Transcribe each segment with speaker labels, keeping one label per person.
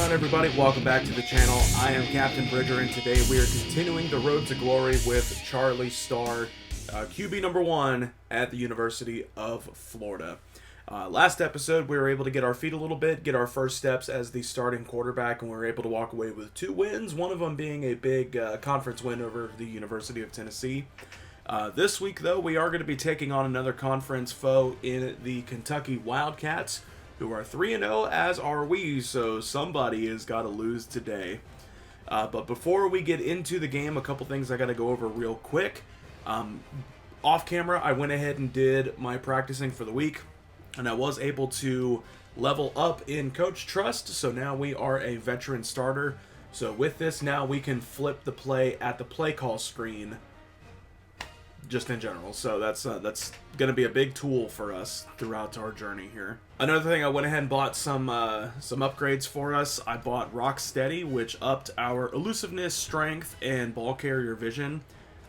Speaker 1: on, everybody? Welcome back to the channel. I am Captain Bridger, and today we are continuing the road to glory with Charlie Starr, QB number 1 at the University of Florida. Last episode, we were able to get our feet a little bit, get our first steps as the starting quarterback, and we were able to walk away with 2 wins, one of them being a big conference win over the University of Tennessee. This week, though, we are going to be taking on another conference foe in the Kentucky Wildcats, who are 3-0, as are we, so somebody has got to lose today. But before we get into the game, a couple things I got to go over real quick. Off camera, I went ahead and did my practicing for the week, and I was able to level up in Coach Trust, so now we are a veteran starter. So with this, now we can flip the play at the play call screen, just in general. So that's going to be a big tool for us throughout our journey here. Another thing, I went ahead and bought some upgrades for us. I bought Rock Steady, which upped our elusiveness, strength, and ball carrier vision.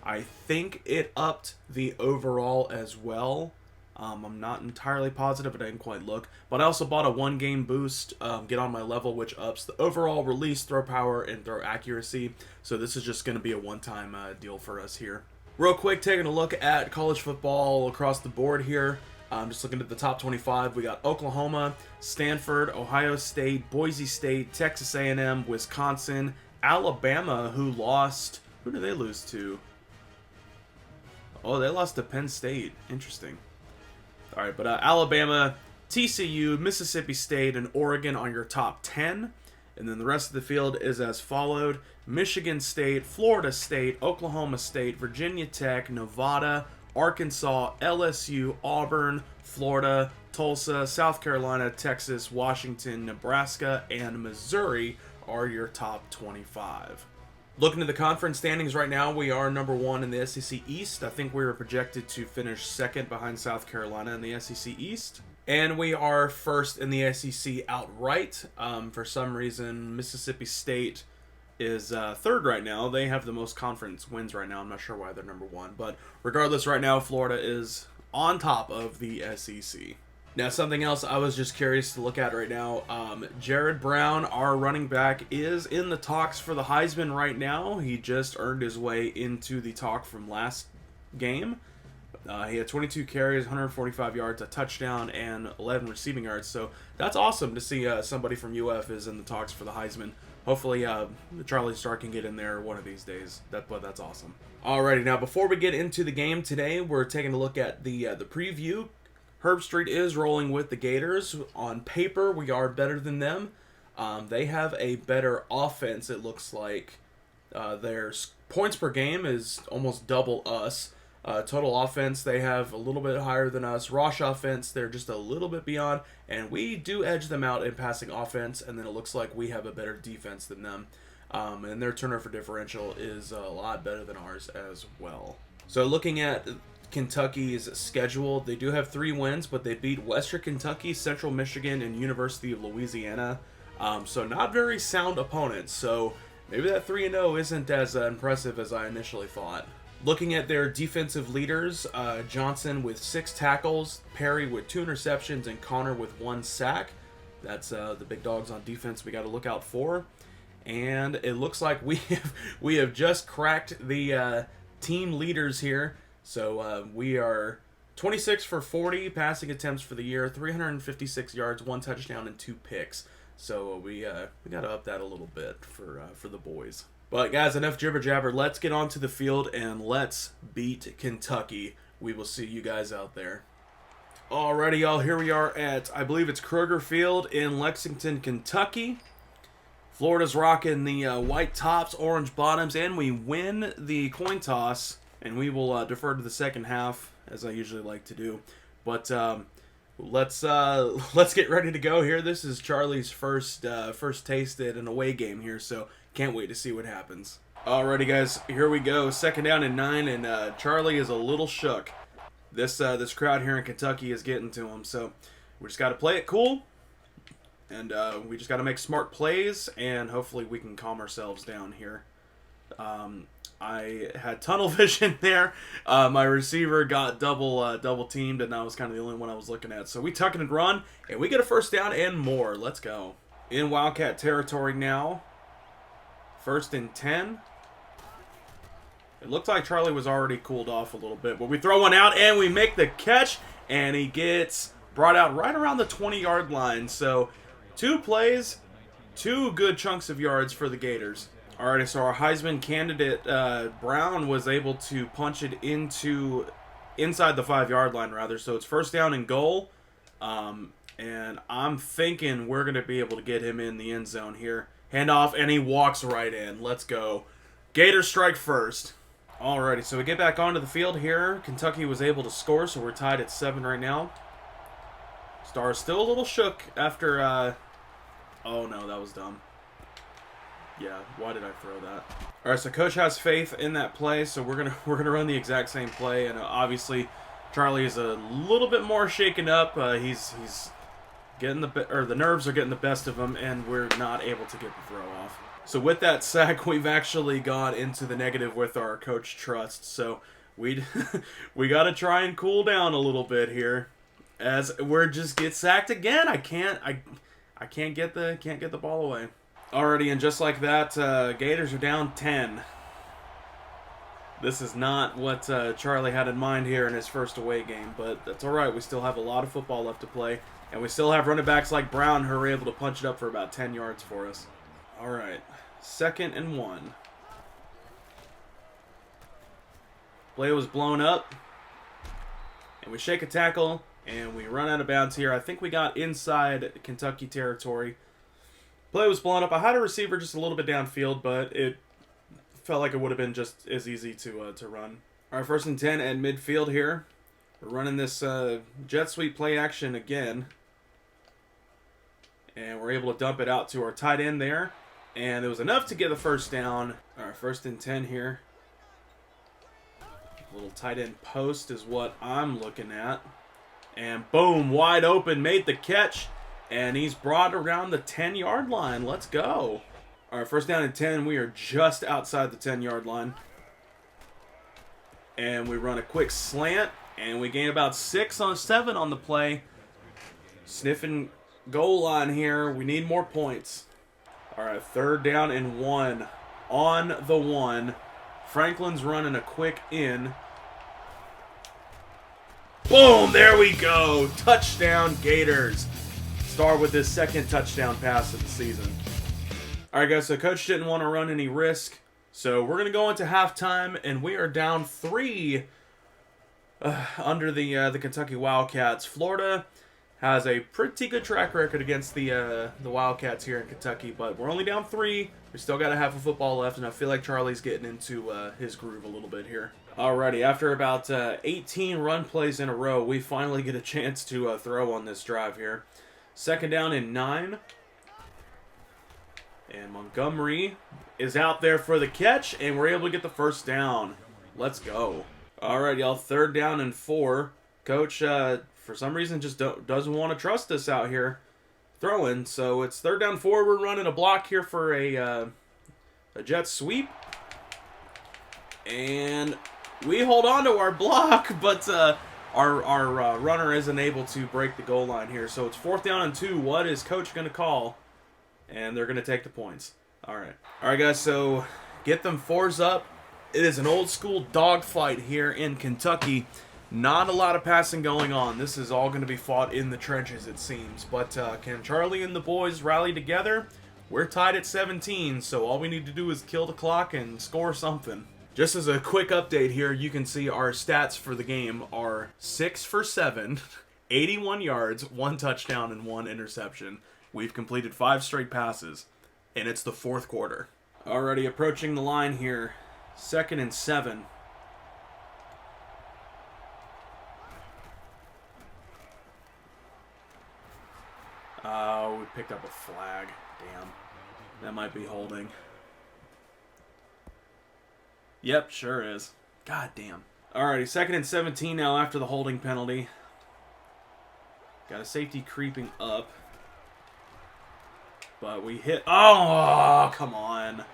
Speaker 1: I think it upped the overall as well. I'm not entirely positive, but I didn't quite look. But I also bought a 1-game boost, get on my level, which ups the overall release, throw power, and throw accuracy. So this is just going to be a one-time deal for us here. Real quick, taking a look at college football across the board here. Just looking at the top 25, we got Oklahoma, Stanford, Ohio State, Boise State, Texas A&M, Wisconsin, Alabama, who lost... Who did they lose to? Oh, they lost to Penn State. Interesting. All right, but Alabama, TCU, Mississippi State, and Oregon on your top 10. And then the rest of the field is as followed: Michigan State, Florida State, Oklahoma State, Virginia Tech, Nevada, Arkansas, LSU, Auburn, Florida, Tulsa, South Carolina, Texas, Washington, Nebraska, and Missouri are your top 25. Looking at the conference standings right now, we are number 1 in the SEC East. I think we were projected to finish second behind South Carolina in the SEC East. And we are first in the SEC outright. For some reason, Mississippi State is third right now. They have the most conference wins right now. I'm not sure why they're number 1. But regardless, right now, Florida is on top of the SEC. Now, something else I was just curious to look at right now. Jared Brown, our running back, is in the talks for the Heisman right now. He just earned his way into the talk from last game. He had 22 carries, 145 yards, a touchdown, and 11 receiving yards. So that's awesome to see somebody from UF is in the talks for the Heisman. Hopefully Charlie Starr can get in there one of these days. But that's awesome. Alrighty, now before we get into the game today, we're taking a look at the preview. Herb Street is rolling with the Gators. On paper, we are better than them. They have a better offense, it looks like. Their points per game is almost double us. Total offense, they have a little bit higher than us. Rush offense, they're just a little bit beyond. And we do edge them out in passing offense, and then it looks like we have a better defense than them. And their turnover differential is a lot better than ours as well. So looking at Kentucky's schedule, they do have 3 wins, but they beat Western Kentucky, Central Michigan, and University of Louisiana. So not very sound opponents. So maybe that 3-0 isn't as impressive as I initially thought. Looking at their defensive leaders, Johnson with 6 tackles, Perry with 2 interceptions, and Connor with 1 sack. That's the big dogs on defense we got to look out for. And it looks like we have just cracked the team leaders here. So we are 26 for 40 passing attempts for the year, 356 yards, 1 touchdown, and 2 picks. So we got to up that a little bit for the boys. But guys, enough jibber jabber. Let's get onto the field and let's beat Kentucky. We will see you guys out there. Alrighty, y'all. Here we are at, I believe it's Kroger Field in Lexington, Kentucky. Florida's rocking the white tops, orange bottoms, and we win the coin toss. And we will defer to the second half, as I usually like to do. But let's get ready to go here. This is Charlie's first taste at an away game here, so can't wait to see what happens. Alrighty, guys, here we go. 2nd down and 9, and Charlie is a little shook. This crowd here in Kentucky is getting to him, so we just got to play it cool, and we just got to make smart plays, and hopefully we can calm ourselves down here. I had tunnel vision there. My receiver got double teamed, and I was kind of the only one I was looking at. So we tuck and run, and we get a first down and more. Let's go. in Wildcat territory now. 1st and 10. It looked like Charlie was already cooled off a little bit, but we throw one out and we make the catch, and he gets brought out right around the 20-yard line. So 2 plays, 2 good chunks of yards for the Gators. Alrighty, so our Heisman candidate, Brown, was able to punch it inside the 5-yard line, rather. So it's 1st down and goal. And I'm thinking we're going to be able to get him in the end zone here. Handoff, and he walks right in. Let's go. Gators strike first. Alrighty, so we get back onto the field here. Kentucky was able to score, so we're tied at 7 right now. Starr still a little shook after, oh no, that was dumb. Yeah, why did I throw that? Alright, so Coach has faith in that play, so we're gonna run the exact same play, and obviously Charlie is a little bit more shaken up. He's getting the nerves are getting the best of him, and we're not able to get the throw off. So with that sack, we've actually got into the negative with our coach trust. So we got to try and cool down a little bit here, as we're just get sacked again. I can't get the ball away. Alrighty, and just like that, Gators are down 10. This is not what Charlie had in mind here in his first away game, but that's all right. We still have a lot of football left to play, and we still have running backs like Brown who are able to punch it up for about 10 yards for us. All right, 2nd and 1. Play was blown up, and we shake a tackle, and we run out of bounds here. I think we got inside Kentucky territory. Play was blown up. I had a receiver just a little bit downfield, but it felt like it would have been just as easy to run. All right, 1st and 10 at midfield here. We're running this jet sweep play action again, and we're able to dump it out to our tight end there. And it was enough to get the 1st down. All right, 1st and 10 here. A little tight end post is what I'm looking at. And boom, wide open, made the catch. And he's brought around the 10-yard line. Let's go. All right, 1st down and 10. We are just outside the 10-yard line. And we run a quick slant. And we gain about 6 on 7 on the play. Sniffing goal line here. We need more points. All right, 3rd down and 1. On the 1. Franklin's running a quick in. Boom, there we go. Touchdown, Gators. Starr with his 2nd touchdown pass of the season. All right, guys, so Coach didn't want to run any risk. So we're going to go into halftime, and we are down 3 under the Kentucky Wildcats. Florida has a pretty good track record against the Wildcats here in Kentucky, but we're only down 3. We still got a half of football left, and I feel like Charlie's getting into his groove a little bit here. Alrighty, after about 18 run plays in a row, we finally get a chance to throw on this drive here. 2nd down and 9. And Montgomery is out there for the catch, and we're able to get the 1st down. Let's go. Alright, y'all, 3rd down and 4. Coach, for some reason, just doesn't want to trust us out here throwing. So it's 3rd down 4. We're running a block here for a jet sweep. And we hold on to our block, but our runner isn't able to break the goal line here. So it's 4th down and 2. What is Coach going to call? And they're going to take the points. All right, guys, so get them 4s up. It is an old school dogfight here in Kentucky. Not a lot of passing going on. This is all going to be fought in the trenches, it seems. But can Charlie and the boys rally together? We're tied at 17, so all we need to do is kill the clock and score something. Just as a quick update here, you can see our stats for the game are 6 for 7, 81 yards, 1 touchdown, and 1 interception. We've completed 5 straight passes, and it's the 4th quarter. Already approaching the line here. 2nd and 7. Oh, we picked up a flag. Damn. That might be holding. Yep, sure is. God damn. Alrighty, 2nd and 17 now after the holding penalty. Got a safety creeping up. But we hit... Oh, come on.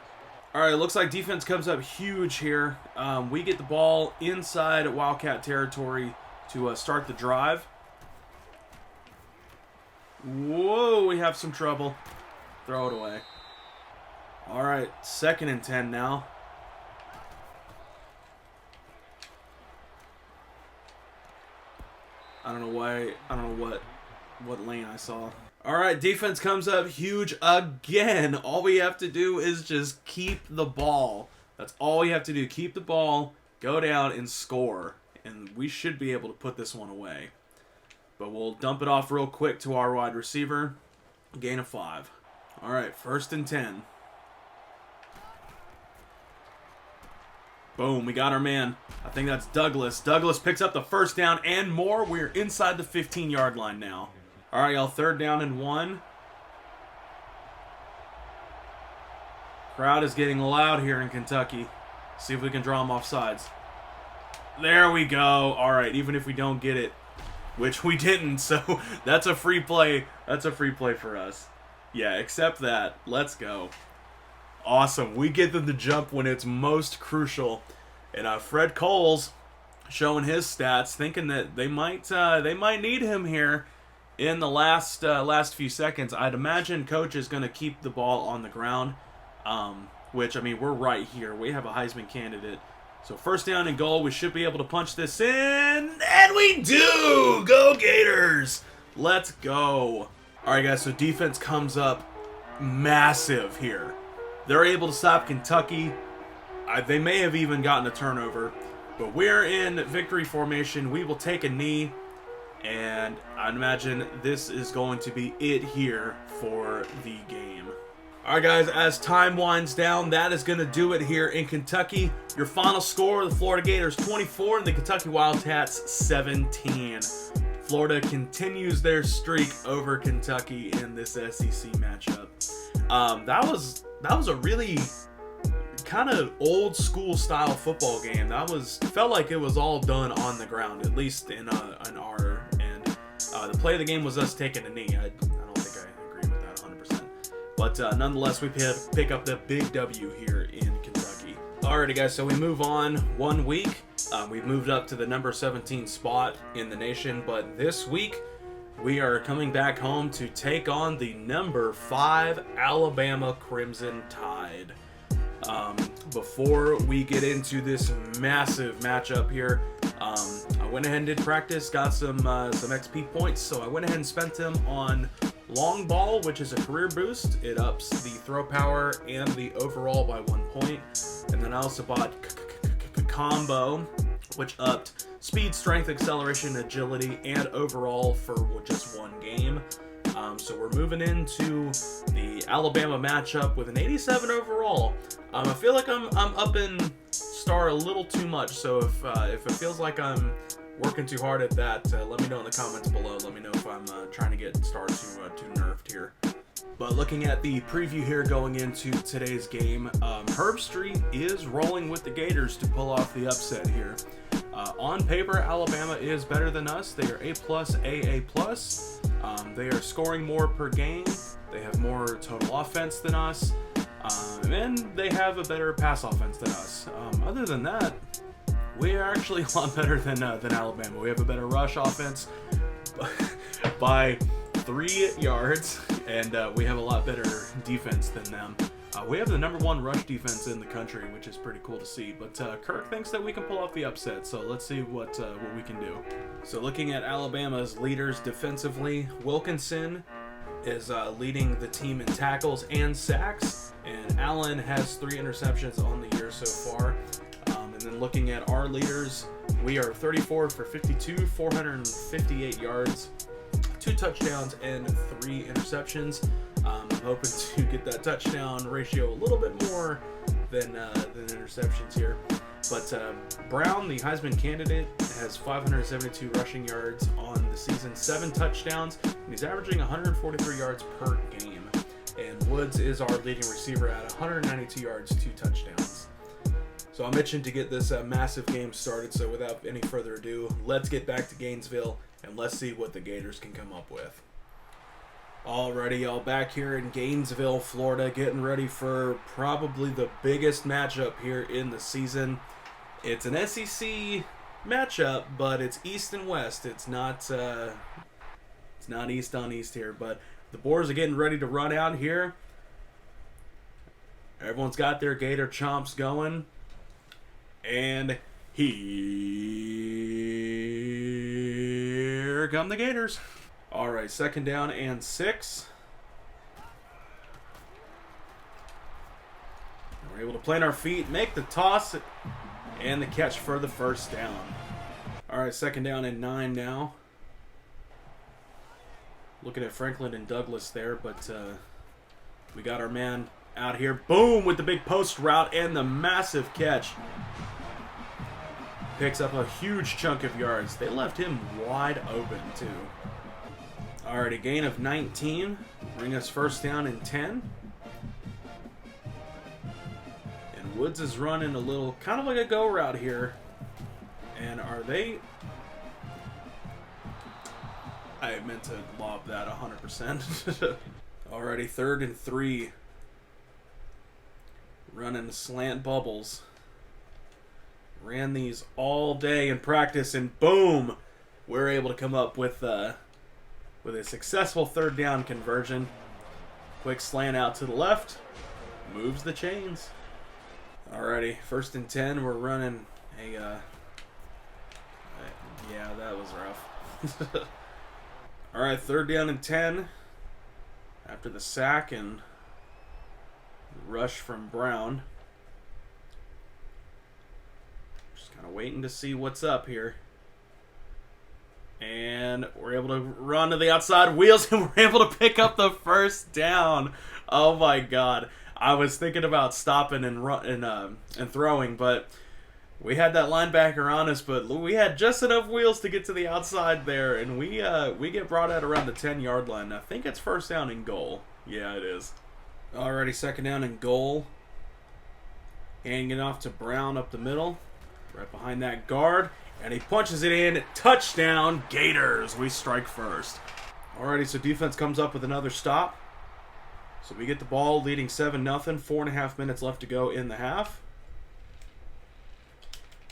Speaker 1: Alright, looks like defense comes up huge here. We get the ball inside Wildcat territory to start the drive. Whoa, we have some trouble. throw it away. All right, 2nd and 10 now. I don't know what lane I saw. All right, defense comes up huge again. All we have to do is just keep the ball. That's all we have to do. Keep the ball, go down, and score. And we should be able to put this one away. But we'll dump it off real quick to our wide receiver. Gain of 5. All right, 1st and 10. Boom, we got our man. I think that's Douglas. Douglas picks up the 1st down and more. We're inside the 15-yard line now. All right, y'all, 3rd down and 1. Crowd is getting loud here in Kentucky. See if we can draw them off sides. There we go. All right, even if we don't get it, which we didn't, so that's a free play. That's a free play for us. Yeah, accept that. Let's go. Awesome. We get them to jump when it's most crucial. And Fred Coles showing his stats, thinking that they might need him here in the last few seconds. I'd imagine coach is going to keep the ball on the ground, which, I mean, we're right here. We have a Heisman candidate. So 1st down and goal. We should be able to punch this in, and we do! Go Gators! Let's go. All right, guys, so defense comes up massive here. They're able to stop Kentucky. They may have even gotten a turnover, but we're in victory formation. We will take a knee, and I imagine this is going to be it here for the game. All right, guys, as time winds down, that is going to do it here in Kentucky. Your final score, the Florida Gators 24 and the Kentucky Wildcats 17. Florida continues their streak over Kentucky in this SEC matchup. That was a really kind of old school style football game. Felt like it was all done on the ground, at least in our end. The play of the game was us taking a knee. I don't think I agree with that 100%. But nonetheless, we pick up the big W here in Kentucky. Alrighty, guys, so we move on 1 week. We've moved up to the number 17 spot in the nation, but this week we are coming back home to take on the number 5 Alabama Crimson Tide. Before we get into this massive matchup here, I went ahead and did practice, got some XP points, so I went ahead and spent them on long ball, which is a career boost. It ups the throw power and the overall by 1 point. And then I also bought combo, which upped speed, strength, acceleration, agility, and overall for just 1 game. So we're moving into the Alabama matchup with an 87 overall. I feel like I'm upping Star a little too much, so if it feels like I'm working too hard at that, let me know in the comments below. Let me know if I'm trying to get Star too nerfed here. But looking at the preview here going into today's game, Herb Street is rolling with the Gators to pull off the upset here. On paper, Alabama is better than us. They are A+, AA+. They are scoring more per game. They have more total offense than us. And they have a better pass offense than us. Other than that, we are actually a lot better than Alabama. We have a better rush offense by 3 yards, and we have a lot better defense than them. We have the number 1 rush defense in the country, which is pretty cool to see. But Kirk thinks that we can pull off the upset, so let's see what we can do. So looking at Alabama's leaders defensively, Wilkinson is leading the team in tackles and sacks, and Allen has 3 interceptions on the year so far. And then looking at our leaders, we are 34 for 52, 458 yards, 2 touchdowns, and 3 interceptions. I'm hoping to get that touchdown ratio a little bit more than interceptions here. But Brown, the Heisman candidate, has 572 rushing yards on the season, 7 touchdowns, and he's averaging 143 yards per game. And Woods is our leading receiver at 192 yards, 2 touchdowns. So I'm itching to get this massive game started, so without any further ado, let's get back to Gainesville and let's see what the Gators can come up with. Alrighty, y'all, back here in Gainesville, Florida, getting ready for probably the biggest matchup here in the season. It's an SEC matchup, but it's East and West. It's not East on East here, but the Boars are getting ready to run out here. Everyone's got their Gator chomps going. And here come the Gators. All right, second down and 6. We're able to plant our feet, make the toss, and the catch for the first down. All right, second down and 9 now. Looking at Franklin and Douglas there, but we got our man out here. Boom, with the big post route and the massive catch. Picks up a huge chunk of yards. They left him wide open, too. All right, a gain of 19. Bring us first down and 10. And Woods is running a little, kind of like a go route here. And are they... I meant to lob that 100%. Alrighty, 3rd and 3. Running slant bubbles. Ran these all day in practice, and boom! We're able to come up with a successful 3rd down conversion. Quick slant out to the left. Moves the chains. Alrighty, 1st and 10. We're running a... yeah, that was rough. Alright, 3rd down and 10. After the sack and rush from Brown. Just kind of waiting to see what's up here. And we're able to run to the outside wheels, and we're able to pick up the first down. Oh my god. I was thinking about stopping and throwing, but we had that linebacker on us, but we had just enough wheels to get to the outside there, and we get brought out around the 10-yard line. I think it's first down and goal. Yeah, it is. Alrighty, 2nd down and goal. Handing it off to Brown up the middle, right behind that guard, and he punches it in. Touchdown, Gators. We strike first. Alrighty, so defense comes up with another stop. So we get the ball, leading 7-0. 4.5 minutes left to go in the half.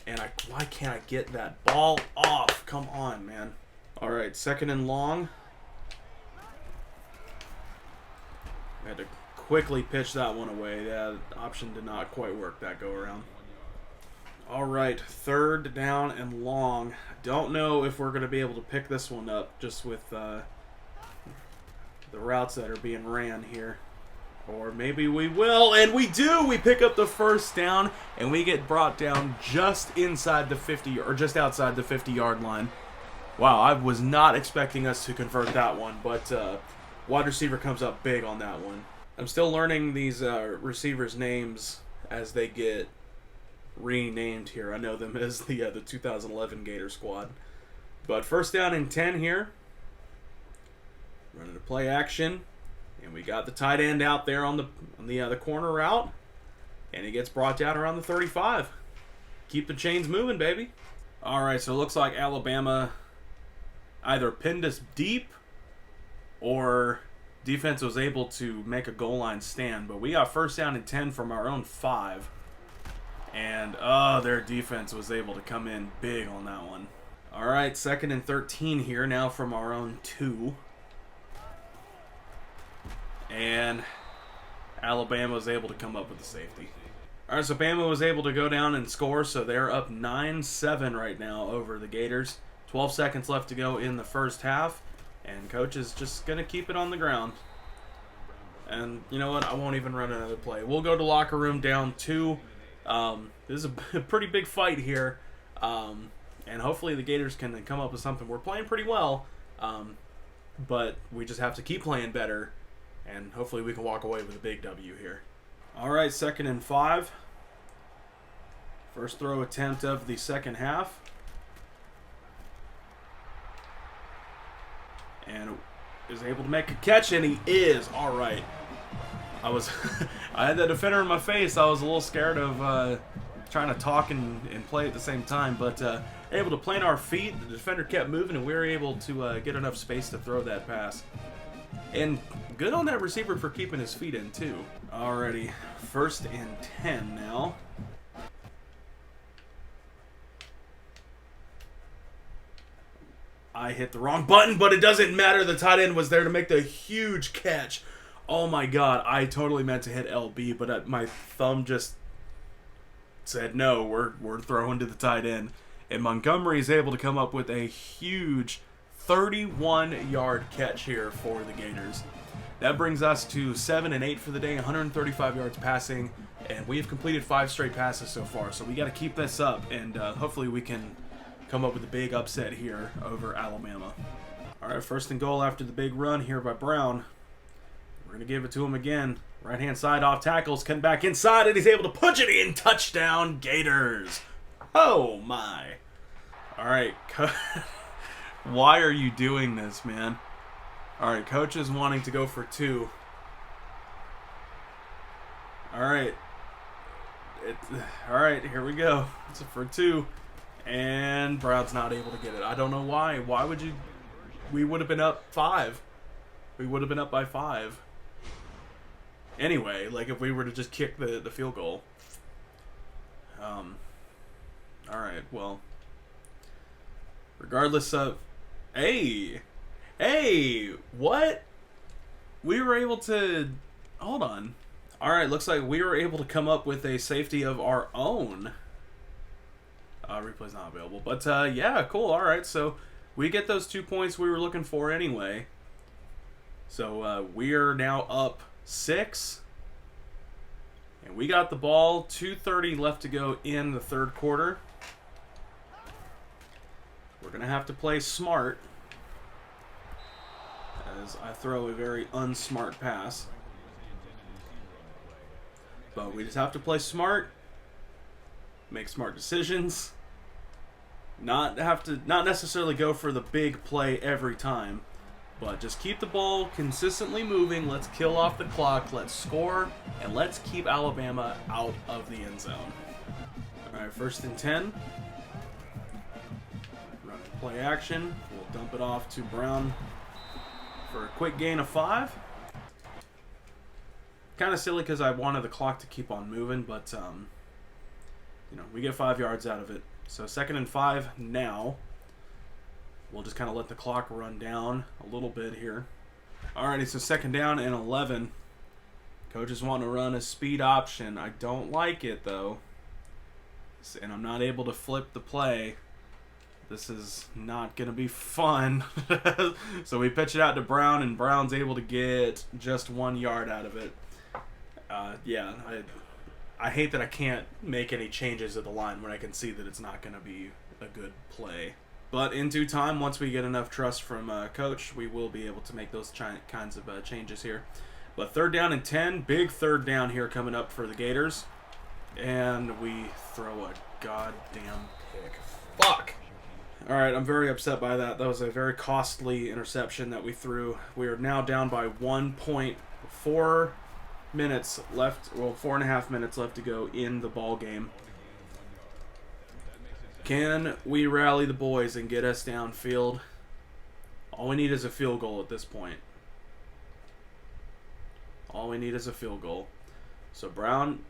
Speaker 1: And why can't I get that ball off? Come on, man. All right, 2nd and long. We had to quickly pitch that one away. That option did not quite work that go around. All right, 3rd down and long. Don't know if we're going to be able to pick this one up just with the routes that are being ran here. Or maybe we will, and we do! We pick up the first down, and we get brought down just inside the 50, or just outside the 50-yard line. Wow, I was not expecting us to convert that one, but wide receiver comes up big on that one. I'm still learning these receivers' names as they get renamed here. I know them as the 2011 Gator squad. But first down and 10 here. Running a play action. And we got the tight end out there on the corner route. And he gets brought down around the 35. Keep the chains moving, baby. All right, so it looks like Alabama either pinned us deep or defense was able to make a goal line stand. But we got first down and 10 from our own 5. And, their defense was able to come in big on that one. All right, 2nd and 13 here now from our own 2. And Alabama was able to come up with the safety. All right, so Bama was able to go down and score, so they're up 9-7 right now over the Gators. 12 seconds left to go in the first half, and Coach is just going to keep it on the ground. And you know what? I won't even run another play. We'll go to locker room down 2. This is a pretty big fight here, and hopefully the Gators can come up with something. We're playing pretty well, but we just have to keep playing better. And hopefully we can walk away with a big W here. All right, 2nd and 5. First throw attempt of the second half. And is able to make a catch, and he is. All right. I had the defender in my face. I was a little scared of trying to talk and play at the same time. But able to plant our feet. The defender kept moving, and we were able to get enough space to throw that pass. And good on that receiver for keeping his feet in, too. Alrighty, 1st and 10 now. I hit the wrong button, but it doesn't matter. The tight end was there to make the huge catch. Oh my god, I totally meant to hit LB, but my thumb just said no, we're throwing to the tight end. And Montgomery is able to come up with a huge 31-yard catch here for the Gators. That brings us to 7 and 8 for the day, 135 yards passing, and we have completed 5 straight passes so far. So we got to keep this up, and hopefully we can come up with a big upset here over Alabama. All right, first and goal after the big run here by Brown. We're going to give it to him again. Right-hand side off tackles, cutting back inside, and he's able to punch it in. Touchdown, Gators. Oh, my. All right. Why are you doing this, man? All right, coach is wanting to go for 2. All right. All right, here we go. It's for 2. And Brown's not able to get it. I don't know why. Why would you? We would have been up 5. We would have been up by 5. Anyway, like if we were to just kick the field goal. All right, well. Regardless of... Hey, what? We were able to... Hold on. All right, looks like we were able to come up with a safety of our own. Replay's not available. But, yeah, cool. All right, so we get those 2 points we were looking for anyway. So, we are now up 6. And we got the ball. 2:30 left to go in the third quarter. We're going to have to play smart, as I throw a very unsmart pass. But we just have to play smart, make smart decisions, not necessarily go for the big play every time, but just keep the ball consistently moving. Let's kill off the clock, let's score, and let's keep Alabama out of the end zone. All right, 1st and 10. Run play action. We'll dump it off to Brown for a quick gain of 5. Kind of silly because I wanted the clock to keep on moving, but you know, we get 5 yards out of it. So 2nd and 5 now. We'll just kind of let the clock run down a little bit here. Alrighty, so 2nd down and 11. Coach is wanting to run a speed option. I don't like it though, and I'm not able to flip the play. This is not going to be fun. So we pitch it out to Brown, and Brown's able to get just 1 yard out of it. Yeah, I hate that I can't make any changes at the line when I can see that it's not going to be a good play. But in due time, once we get enough trust from Coach, we will be able to make those kinds of changes here. But 3rd down and 10, big 3rd down here coming up for the Gators. And we throw a goddamn pick. Fuck! Alright, I'm very upset by that. That was a very costly interception that we threw. We are now down by 1.4 minutes left. Well, 4.5 minutes left to go in the ball game. Can we rally the boys and get us downfield? All we need is a field goal at this point. All we need is a field goal. So Brown,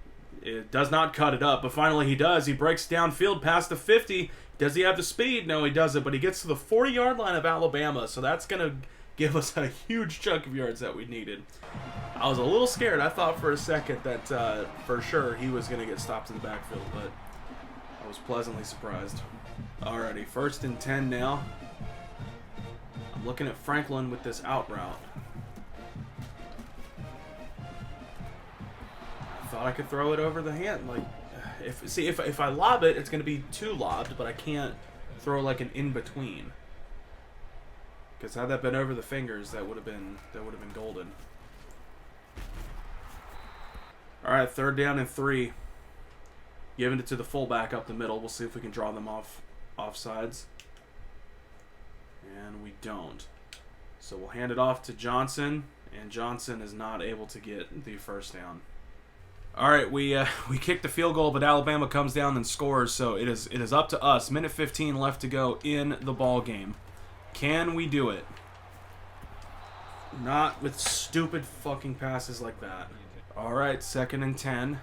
Speaker 1: it does not cut it up, but finally he does. He breaks downfield past the 50. Does he have the speed? No, he doesn't, but he gets to the 40-yard line of Alabama, so that's going to give us a huge chunk of yards that we needed. I was a little scared. I thought for a second that for sure he was going to get stopped in the backfield, but I was pleasantly surprised. Alrighty, 1st and 10 now. I'm looking at Franklin with this out route. I thought I could throw it over the hand. Like, if I lob it, it's going to be 2 lobbed, but I can't throw like an in between. Because had that been over the fingers, that would have been golden. All right, 3rd down and 3. Giving it to the fullback up the middle. We'll see if we can draw them offsides. And we don't. So we'll hand it off to Johnson, and Johnson is not able to get the 1st down. All right, we kicked the field goal, but Alabama comes down and scores. So it is up to us. Minute 15 left to go in the ball game. Can we do it? Not with stupid fucking passes like that. All right, 2nd and 10.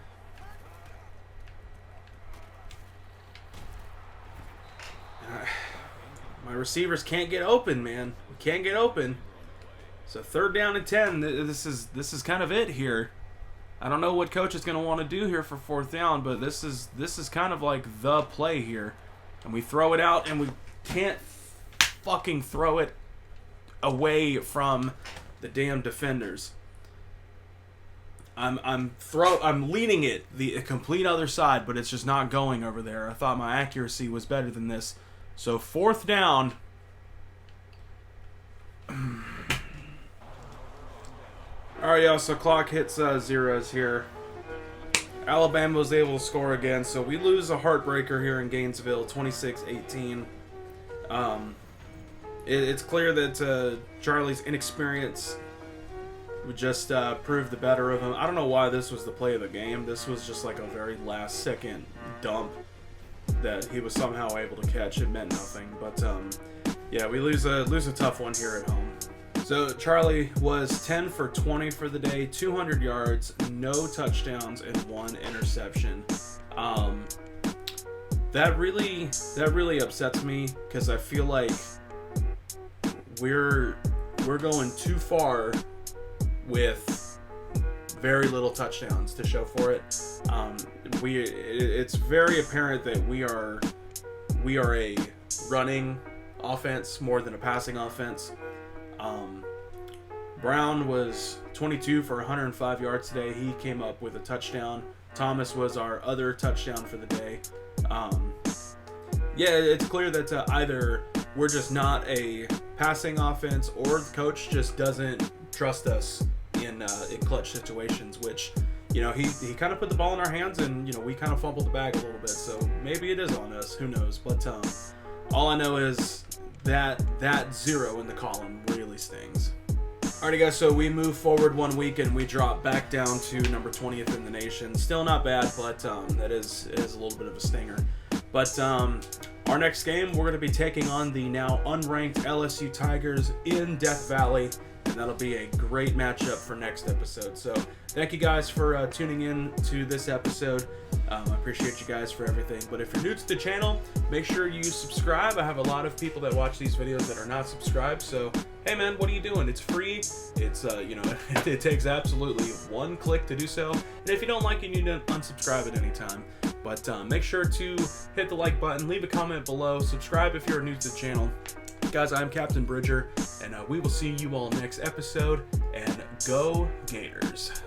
Speaker 1: My receivers can't get open, man. Can't get open. So 3rd down and 10. This is kind of it here. I don't know what coach is going to want to do here for 4th down, but this is kind of like the play here. And we throw it out, and we can't fucking throw it away from the damn defenders. I'm leaning it the complete other side, but it's just not going over there. I thought my accuracy was better than this. So 4th down. Alright, y'all, so clock hits zeros here. Alabama was able to score again, so we lose a heartbreaker here in Gainesville, 26-18. It's clear that Charlie's inexperience would just prove the better of him. I don't know why this was the play of the game. This was just like a very last-second dump that he was somehow able to catch. It meant nothing, but yeah, we lose a tough one here at home. So Charlie was 10 for 20 for the day, 200 yards, no touchdowns, and 1 interception. That really upsets me because I feel like we're going too far with very little touchdowns to show for it. It's very apparent that we are a running offense more than a passing offense. Brown was 22 for 105 yards today. He came up with a touchdown. Thomas was our other touchdown for the day. Yeah, it's clear that either we're just not a passing offense or the coach just doesn't trust us in clutch situations, which, you know, he kind of put the ball in our hands and, you know, we kind of fumbled the bag a little bit. So maybe it is on us. Who knows? But all I know is that 0 in the column really stings. Alrighty, guys, so we move forward 1 week and we drop back down to number 20th in the nation. Still not bad, but that is a little bit of a stinger. But our next game, we're going to be taking on the now unranked LSU Tigers in Death Valley, and that'll be a great matchup for next episode. So thank you guys for tuning in to this episode. I appreciate you guys for everything. But if you're new to the channel, make sure you subscribe. I have a lot of people that watch these videos that are not subscribed. So, hey man, what are you doing? It's free. It's, you know, it takes absolutely 1 click to do so. And if you don't like it, you can unsubscribe at any time. But make sure to hit the like button, leave a comment below, subscribe if you're new to the channel. Guys, I'm Captain Bridger, and we will see you all next episode, and go Gators.